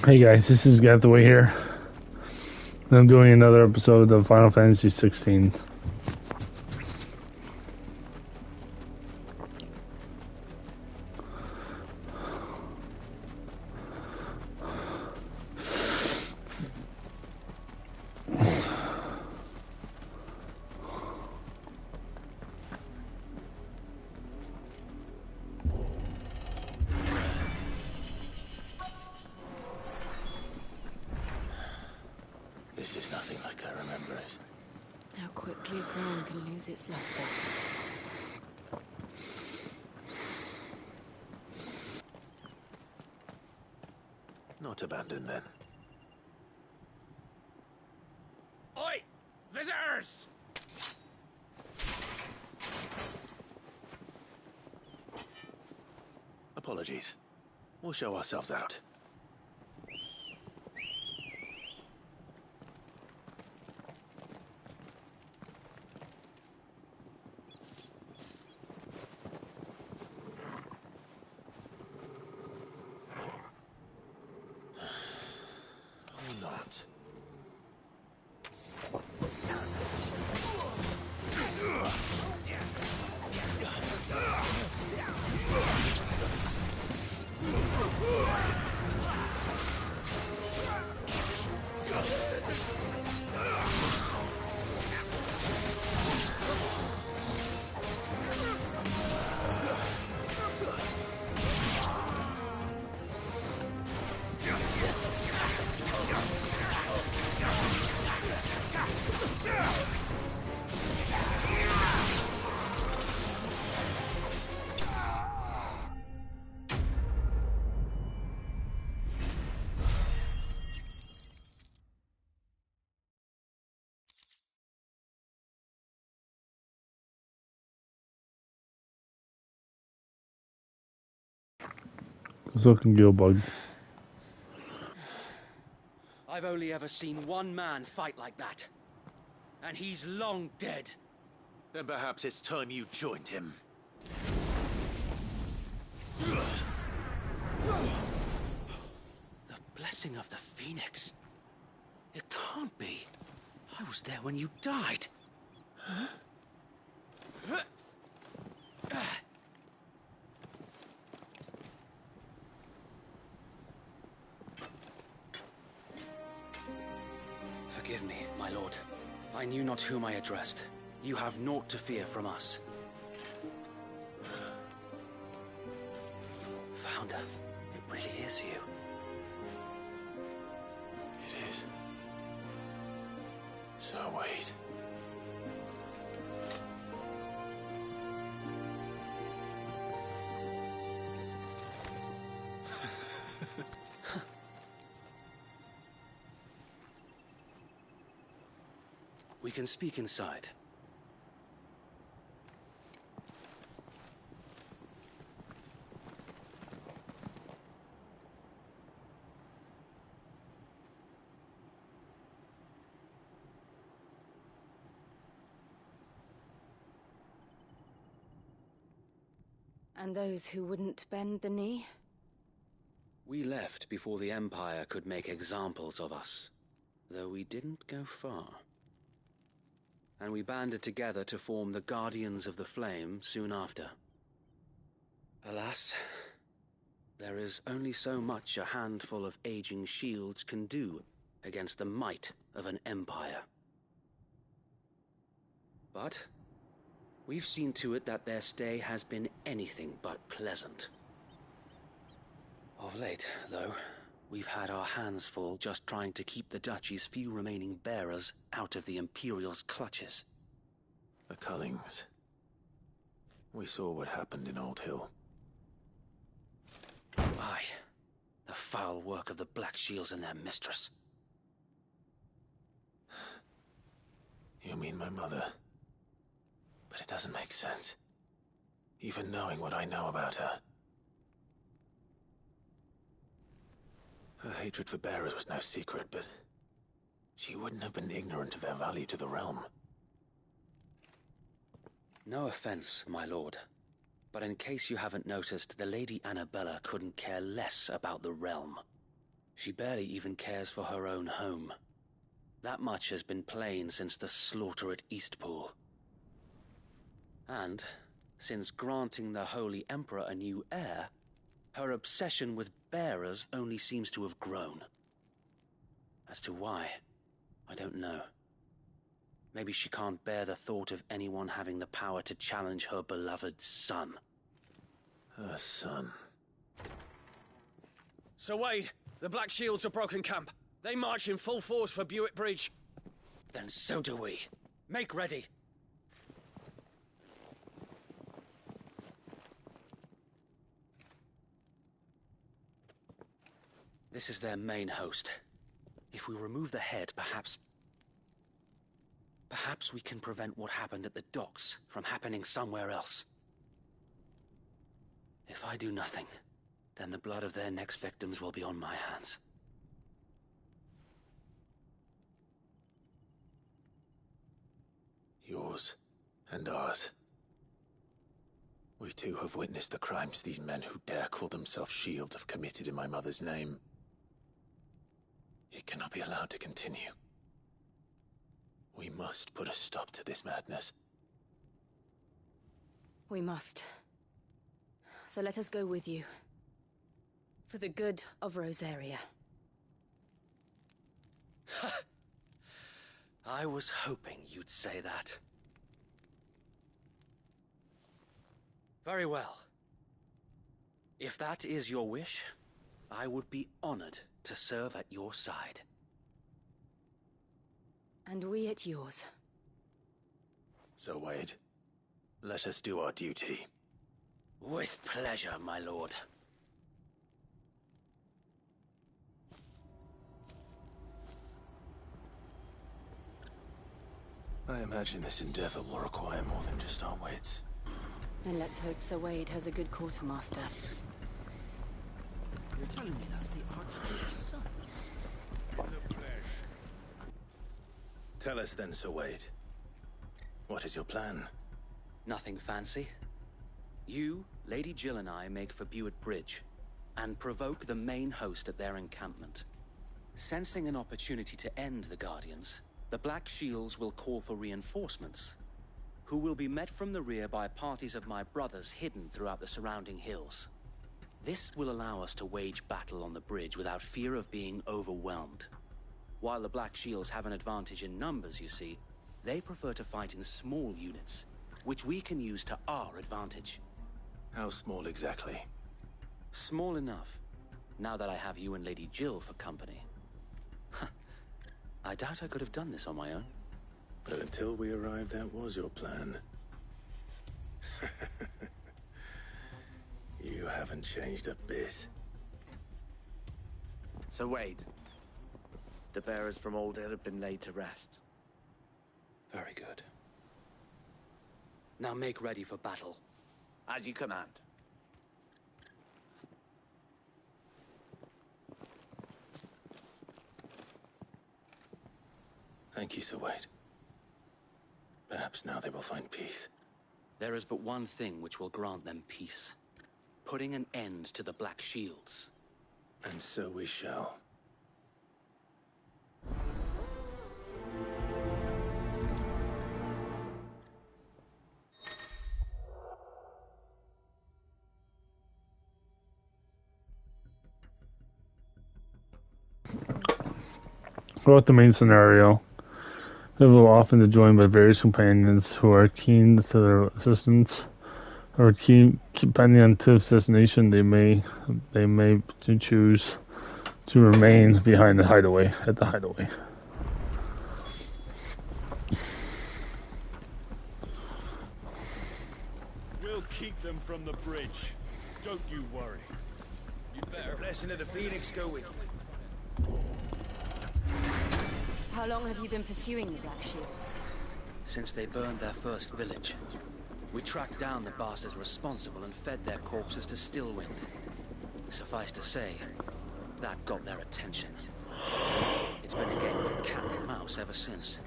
Hey guys, this is Gathaway here. I'm doing another episode of Final Fantasy XVI. This is nothing like I remember it. How quickly a crown can lose its luster. Not abandoned, then. Oi! Visitors! Apologies. We'll show ourselves out. Or not. Let's look and Gilbug. I've only ever seen one man fight like that. And he's long dead. Then perhaps it's time you joined him. The blessing of the Phoenix. It can't be. I was there when you died. Huh? Forgive me, my lord. I knew not whom I addressed. You have naught to fear from us. Founder, it really is you. It is. So wait. We can speak inside. And those who wouldn't bend the knee? We left before the Empire could make examples of us, though we didn't go far. And we banded together to form the Guardians of the Flame soon after. Alas, there is only so much a handful of aging shields can do against the might of an empire. But we've seen to it that their stay has been anything but pleasant. Of late, though, we've had our hands full just trying to keep the Duchy's few remaining bearers out of the Imperial's clutches. The Cullings. We saw what happened in Old Hill. Aye. The foul work of the Black Shields and their mistress. You mean my mother? But it doesn't make sense. Even knowing what I know about her. Her hatred for bearers was no secret, but she wouldn't have been ignorant of their value to the realm. No offense, my lord, but in case you haven't noticed, the Lady Annabella couldn't care less about the realm. She barely even cares for her own home. That much has been plain since the slaughter at Eastpool. And, since granting the Holy Emperor a new heir, her obsession with bearers only seems to have grown. As to why, I don't know. Maybe she can't bear the thought of anyone having the power to challenge her beloved son. Her son. Sir Wade, the Black Shields have broken camp. They march in full force for Buick Bridge. Then so do we. Make ready. This is their main host. If we remove the head, perhaps we can prevent what happened at the docks from happening somewhere else. If I do nothing, then the blood of their next victims will be on my hands. Yours and ours. We too have witnessed the crimes these men who dare call themselves Shields have committed in my mother's name. It cannot be allowed to continue. We must put a stop to this madness. We must. So let us go with you. For the good of Rosaria. I was hoping you'd say that. Very well. If that is your wish, I would be honored to serve at your side. And we at yours. So, Wade, let us do our duty. With pleasure, my lord. I imagine this endeavor will require more than just our wits. Then let's hope Sir Wade has a good quartermaster. You're telling me that's the Archduke's son? Tell us then, Sir Wade. What is your plan? Nothing fancy. You, Lady Jill and I make for Buick Bridge, and provoke the main host at their encampment. Sensing an opportunity to end the Guardians, the Black Shields will call for reinforcements, who will be met from the rear by parties of my brothers hidden throughout the surrounding hills. This will allow us to wage battle on the bridge without fear of being overwhelmed. While the Black Shields have an advantage in numbers, you see, they prefer to fight in small units, which we can use to our advantage. How small exactly? Small enough, now that I have you and Lady Jill for company. I doubt I could have done this on my own. But until we arrived, that was your plan. You haven't changed a bit. So Wade, the bearers from Old Hill have been laid to rest. Very good. Now make ready for battle. As you command. Thank you, Sir Wade. Perhaps now they will find peace. There is but one thing which will grant them peace. Putting an end to the Black Shields. And so we shall. Throughout the main scenario, they will often be joined by various companions who are keen to their assistance, or depending on the destination, they may choose to remain behind the hideaway. We'll keep them from the bridge. Don't you worry. You'd better. The blessing of the Phoenix go with you. How long have you been pursuing the Black Shields? Since they burned their first village. We tracked down the bastards responsible and fed their corpses to Stillwind. Suffice to say, that got their attention. It's been a game of cat and mouse ever since.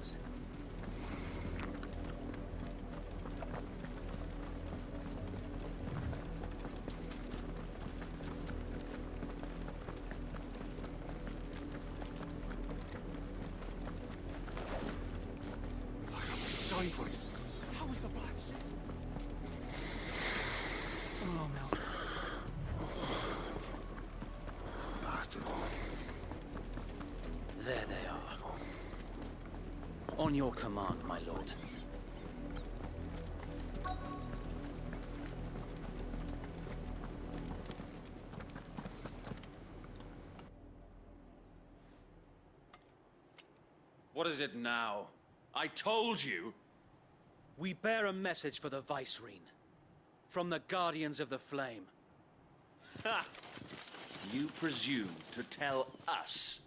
On your command, my lord. What is it now? I told you! We bear a message for the Vicereine. From the Guardians of the Flame. Ha! You presume to tell us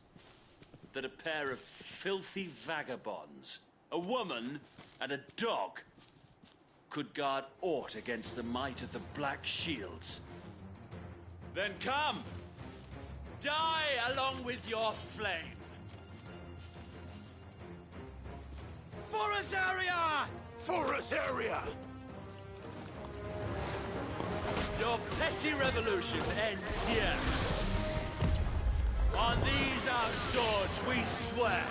that a pair of filthy vagabonds, a woman and a dog, could guard aught against the might of the Black Shields? Then come! Die along with your flame! For Azaria! For Azaria! Your petty revolution ends here. On these our swords we swear.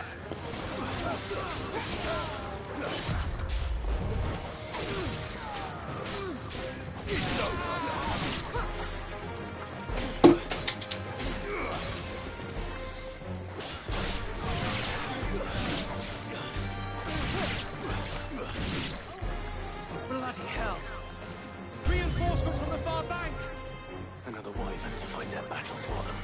It's over! Bloody hell! Reinforcements from the far bank! Another wyvern to fight their battle for them.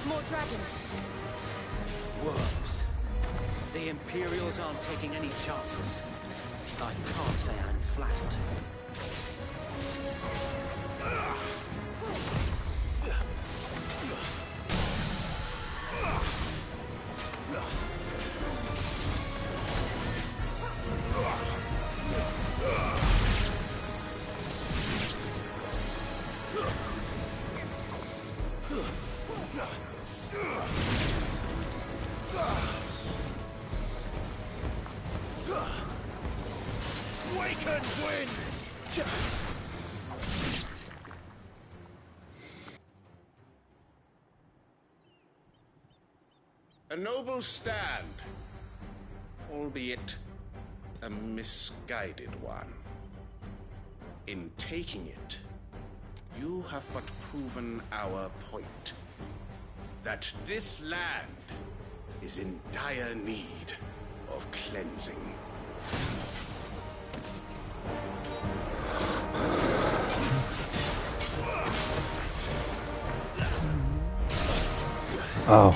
More dragons. Worms. The Imperials aren't taking any chances. I can't say I'm flattered. Waken wind! A noble stand, albeit a misguided one. In taking it, you have but proven our point. That this land is in dire need of cleansing. Oh.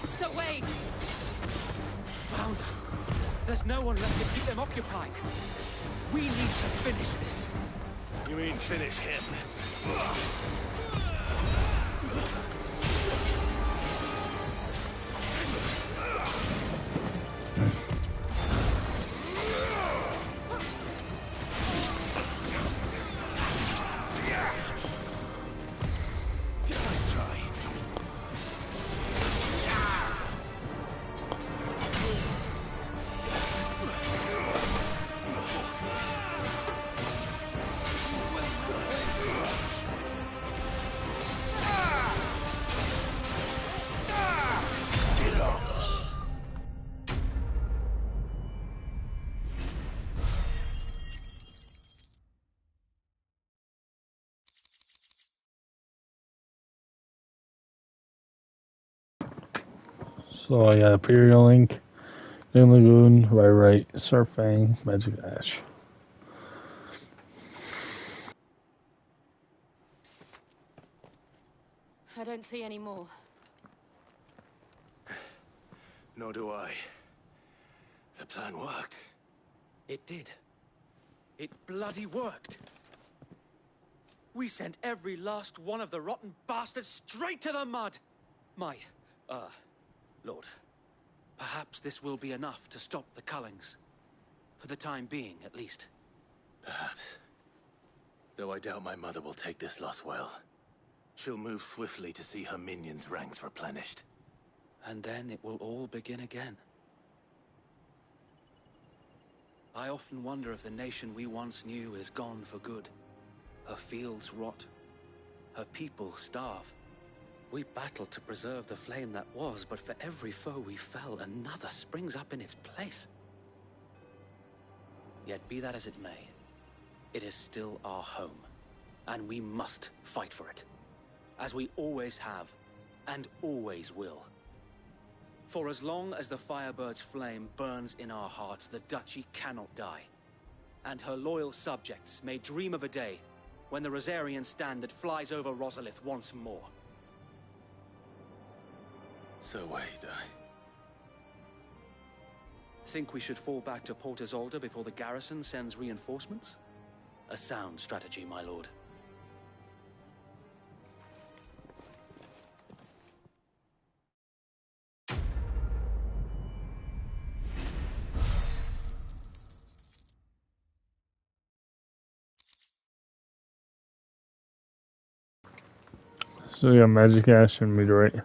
So wait! Found them. There's no one left to keep them occupied. We need to finish this. You mean finish him? Nice try. So I got Imperial Link, Green Lagoon, right, Surfang, Magic Ash. I don't see any more. Nor do I. The plan worked. It did. It bloody worked. We sent every last one of the rotten bastards straight to the mud! Lord, perhaps this will be enough to stop the Cullings. For the time being, at least. Perhaps. Though I doubt my mother will take this loss well. She'll move swiftly to see her minions' ranks replenished. And then it will all begin again. I often wonder if the nation we once knew is gone for good. Her fields rot. Her people starve. We battled to preserve the flame that was, but for every foe we fell, another springs up in its place. Yet be that as it may, it is still our home, and we must fight for it. As we always have, and always will. For as long as the Firebird's flame burns in our hearts, the Duchy cannot die. And her loyal subjects may dream of a day when the Rosarian standard flies over Rosalith once more. So wait, Think we should fall back to Port Isolde before the garrison sends reinforcements? A sound strategy, my lord. So yeah, Magic Ash and Meteorite.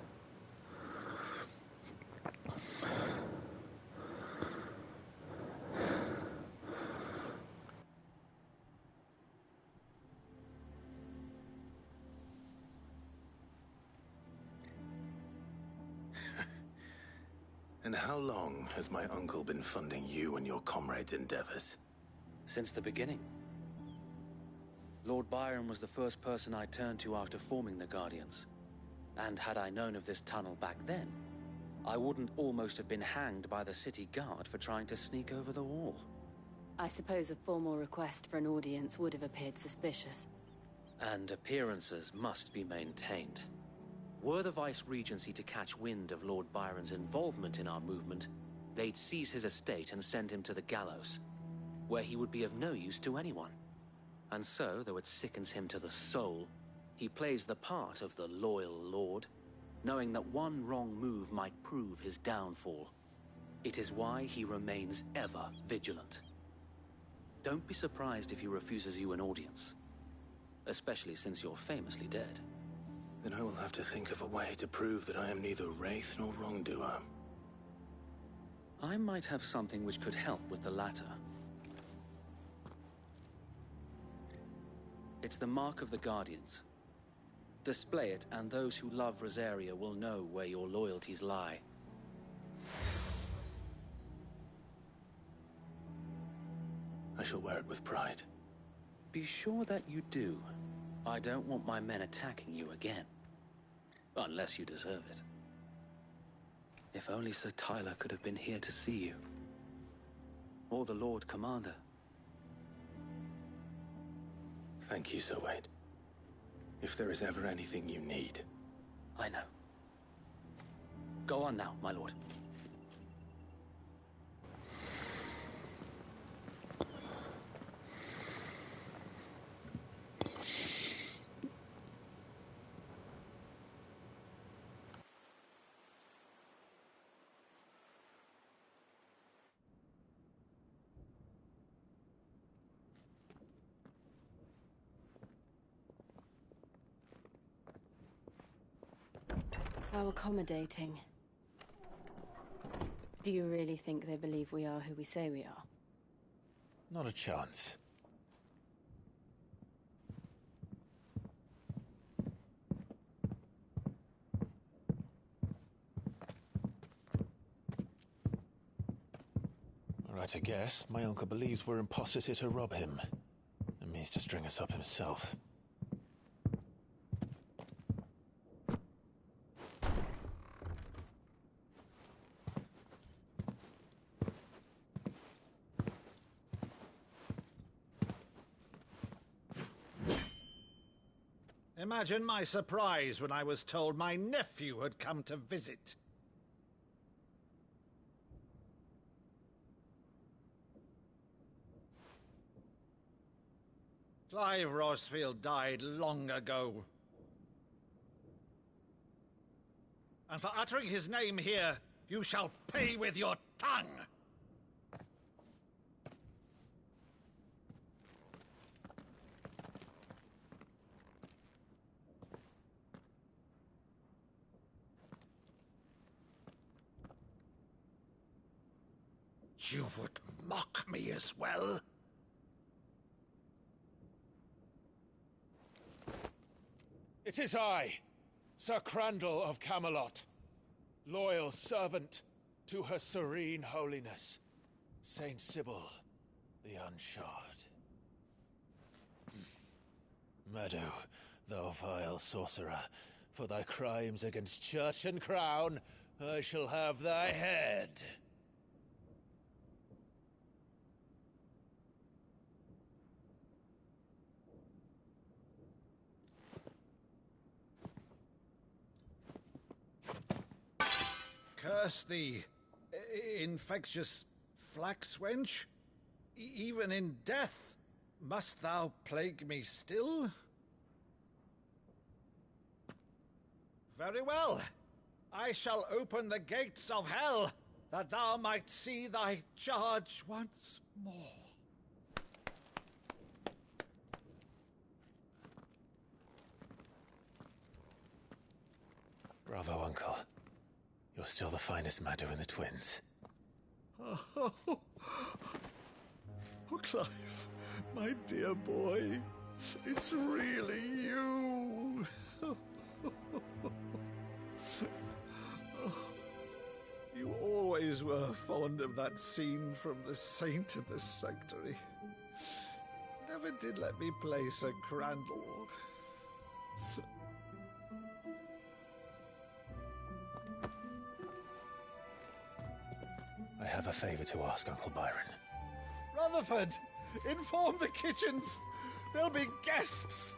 And how long has my uncle been funding you and your comrades' endeavors? Since the beginning. Lord Byron was the first person I turned to after forming the Guardians. And had I known of this tunnel back then, I wouldn't almost have been hanged by the city guard for trying to sneak over the wall. I suppose a formal request for an audience would have appeared suspicious. And appearances must be maintained. Were the Vice-Regency to catch wind of Lord Byron's involvement in our movement, they'd seize his estate and send him to the gallows, where he would be of no use to anyone. And so, though it sickens him to the soul, he plays the part of the loyal lord, knowing that one wrong move might prove his downfall. It is why he remains ever vigilant. Don't be surprised if he refuses you an audience, especially since you're famously dead. Then I will have to think of a way to prove that I am neither wraith nor wrongdoer. I might have something which could help with the latter. It's the mark of the Guardians. Display it, and those who love Rosaria will know where your loyalties lie. I shall wear it with pride. Be sure that you do. I don't want my men attacking you again. Unless you deserve it. If only Sir Tyler could have been here to see you. Or the Lord Commander. Thank you, Sir Wade. If there is ever anything you need. I know. Go on now, my lord. How accommodating. Do you really think they believe we are who we say we are? Not a chance. All right, I guess. My uncle believes we're imposters here to rob him. And means to string us up himself. Imagine my surprise when I was told my nephew had come to visit. Clive Rosfield died long ago. And for uttering his name here, you shall pay with your tongue! You would mock me as well? It is I, Sir Crandall of Camelot, loyal servant to Her Serene Holiness, Saint Sybil the Unshod. Meadow, thou vile sorcerer, for thy crimes against church and crown, I shall have thy head. Curse thee, infectious flax wench. Even in death, must thou plague me still? Very well. I shall open the gates of hell, that thou might see thy charge once more. Bravo, Uncle. You're still the finest Meadow in the twins. Oh, Clive, my dear boy, it's really you. You always were fond of that scene from The Saint in the Sanctuary. Never did let me play Sir Crandall. I have a favor to ask, Uncle Byron. Rutherford, inform the kitchens. There'll be guests.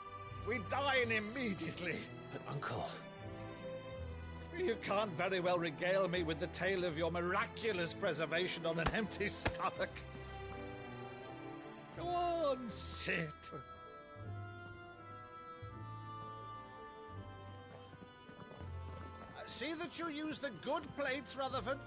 We dine immediately. But, Uncle... You can't very well regale me with the tale of your miraculous preservation on an empty stomach. Go on, sit. See that you use the good plates, Rutherford.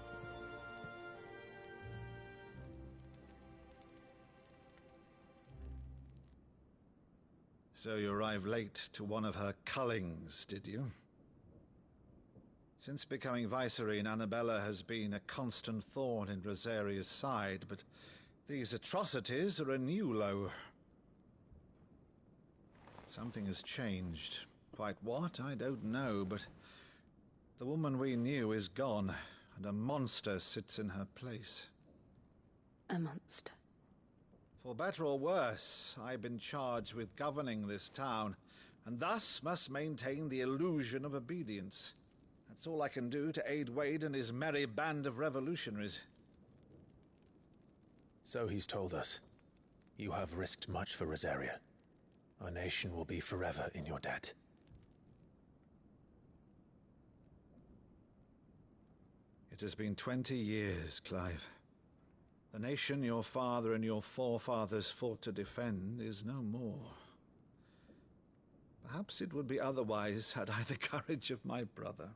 So you arrived late to one of her cullings, did you? Since becoming Vicereine, Annabella has been a constant thorn in Rosaria's side, but these atrocities are a new low. Something has changed. Quite what, I don't know, but the woman we knew is gone, and a monster sits in her place. A monster. For better or worse, I've been charged with governing this town, and thus must maintain the illusion of obedience. That's all I can do to aid Wade and his merry band of revolutionaries. So he's told us. You have risked much for Rosaria. Our nation will be forever in your debt. It has been 20 years, Clive. The nation your father and your forefathers fought to defend is no more. Perhaps it would be otherwise had I the courage of my brother.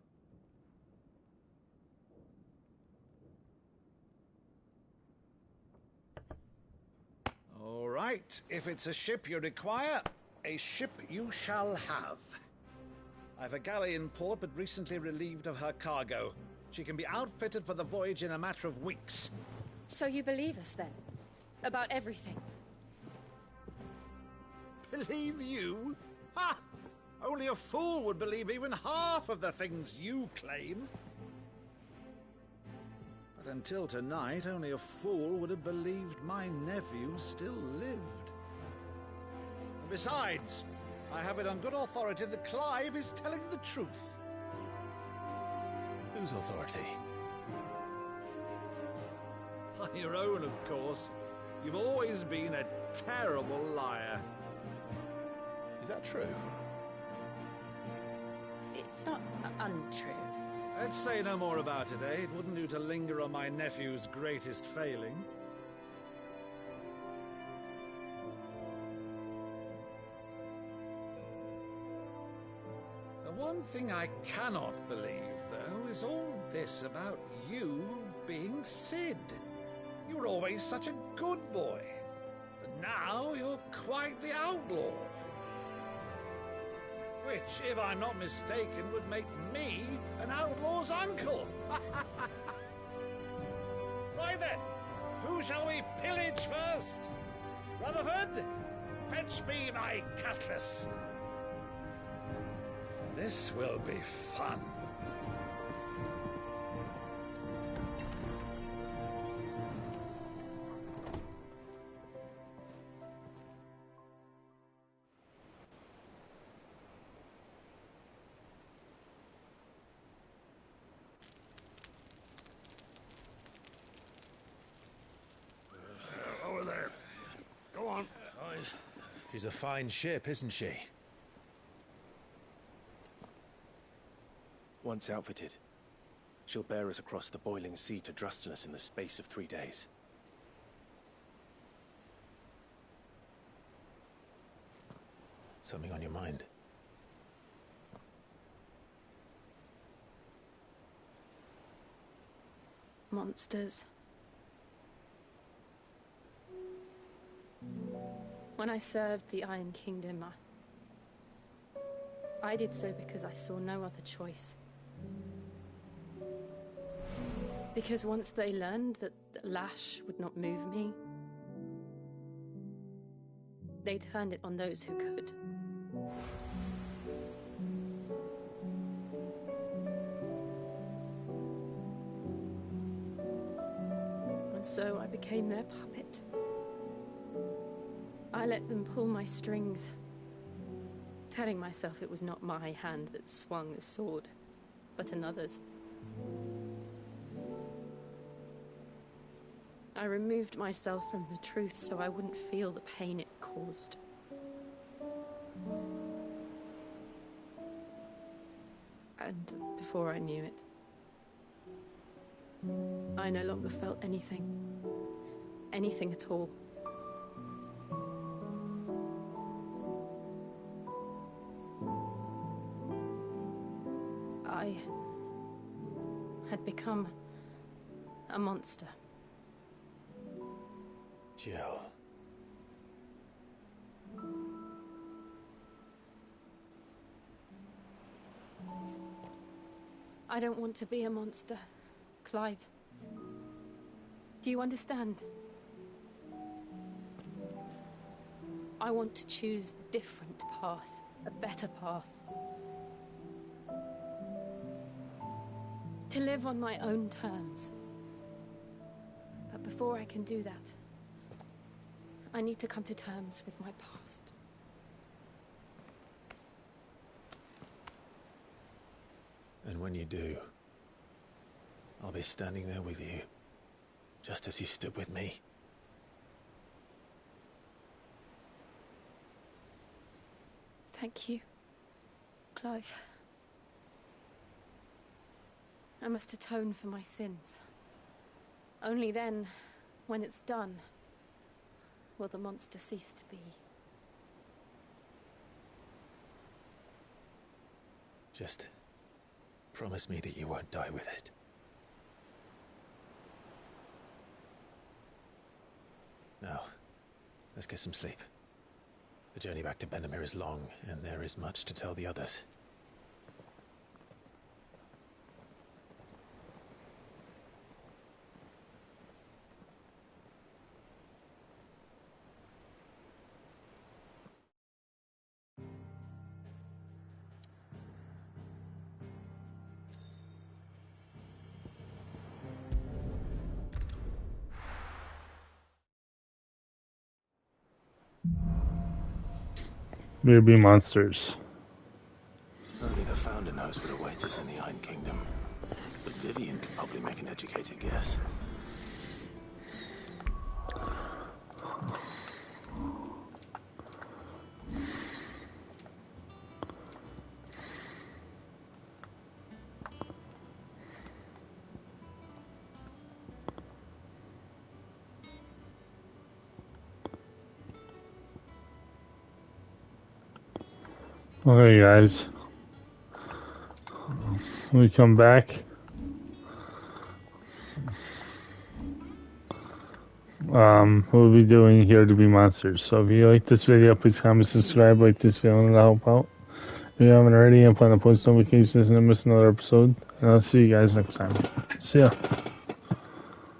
All right, if it's a ship you require, a ship you shall have. I've a galley in port, but recently relieved of her cargo. She can be outfitted for the voyage in a matter of weeks. So you believe us, then? About everything? Believe you? Ha! Only a fool would believe even half of the things you claim. But until tonight, only a fool would have believed my nephew still lived. And besides, I have it on good authority that Clive is telling the truth. Whose authority? Your own, of course. You've always been a terrible liar. Is that true? It's not untrue. Let's say no more about it, eh? It wouldn't do to linger on my nephew's greatest failing. The one thing I cannot believe, though, is all this about you being Sid. You were always such a good boy, but now you're quite the outlaw. Which, if I'm not mistaken, would make me an outlaw's uncle. Right then, who shall we pillage first? Rutherford, fetch me my cutlass. This will be fun. Over there. Go on. She's a fine ship, isn't she? Once outfitted, she'll bear us across the boiling sea to Drustinus in the space of 3 days. Something on your mind? Monsters. When I served the Iron Kingdom, I did so because I saw no other choice. Because once they learned that Lash would not move me, they turned it on those who could. And so I became their puppet. I let them pull my strings, telling myself it was not my hand that swung the sword, but another's. I removed myself from the truth so I wouldn't feel the pain it caused. And before I knew it, I no longer felt anything. Anything at all. I had become a monster. Jill. I don't want to be a monster, Clive. Do you understand? I want to choose a different path, a better path. To live on my own terms. But before I can do that, I need to come to terms with my past. And when you do, I'll be standing there with you, just as you stood with me. Thank you, Clive. I must atone for my sins. Only then, when it's done, will the monster cease to be. Just promise me that you won't die with it. Now, let's get some sleep. The journey back to Benamir is long, and there is much to tell the others. There be monsters. Only the Founder knows what awaits us in the Iron Kingdom. But Vivian can probably make an educated guess. Okay, guys. When we come back, we'll be doing Here to Be Monsters. So if you like this video, please comment, subscribe, like this video, and it'll help out. If you haven't already, and plan to post notifications and miss another episode. And I'll see you guys next time. See ya.